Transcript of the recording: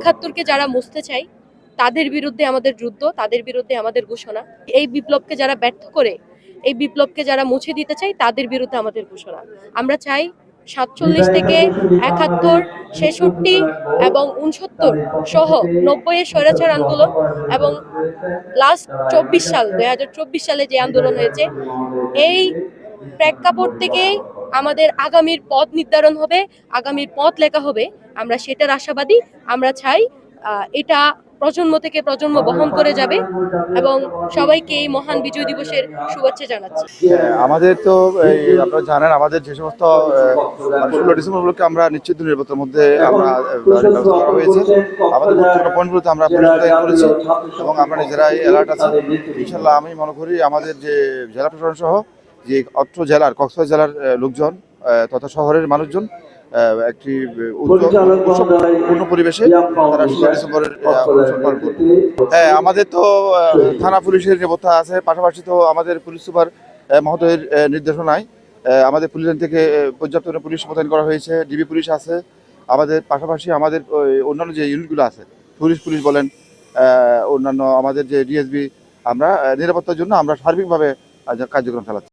৭১কে যারা মুছতে চায় তাদের বিরুদ্ধে আমাদের যুদ্ধ, তাদের বিরুদ্ধে আমাদের ঘোষণা। এই বিপ্লবকে যারা ব্যর্থ করে, এই বিপ্লবকে যারা মুছে দিতে চায় তাদের বিরুদ্ধে আমাদের ঘোষণা। আমরা চাই ৪৭ থেকে ৭১, ৬৬ এবং ৬৯ সহ ৯০ এর স্বৈরাচার আন্দোলন এবং লাস্ট ২৪ সাল ২০২৪ সালে যে আন্দোলন হয়েছে, এই প্রেক্ষাপট থেকে আমাদের আগামীর পথ নির্ধারণ হবে, আগামীর পথ লেখা হবে। আমরা সেটার আশাবাদী। আমরা চাই এটা প্রজন্ম থেকে প্রজন্ম বহন করে যাবে এবং সবাইকে এই মহান বিজয় দিবসের শুভেচ্ছা জানাচ্ছি। আমাদের তো আপনারা জানেন আমাদের যে সমস্ত 16 ডিসেম্বর উপলক্ষে আমরা নিশ্চিত নিরাপত্তার মধ্যে আমরা ব্যবস্থা করা হয়েছে। আমাদের গুরুত্বপূর্ণ পয়েন্টগুলোতে আমরা পুলিশ মোতায়েন করেছি এবং আমরা নিজেরাই অ্যালার্ট আছি। ইনশাল্লাহ আমি মনে করি আমাদের যে জেলা প্রশাসন সহ যে অত্র জেলার কক্সবাজার জেলার লোকজন তথা শহরের মানুষজন একটি উৎসবপূর্ণ পরিবেশে তারা 16 ডিসেম্বরের অনুষ্ঠান পালন করবে। হ্যাঁ, আমাদের তো থানা পুলিশের নিরাপত্তা আছে, পাশাপাশি তো আমাদের পুলিশ সুপার মহোদয়ের নির্দেশনায় আমাদের পুলিশ লাইন থেকে পর্যাপ্ত পুলিশ মোতায়েন করা হয়েছে, ডিবি পুলিশ আছে। আমাদের পাশাপাশি আমাদের অন্যান্য যে ইউনিটগুলো আছে, পুলিশ বলেন, অন্যান্য আমাদের যে ডিএসবি, আমরা নিরাপত্তার জন্য আমরা সার্বিকভাবে কার্যক্রম চালাচ্ছি।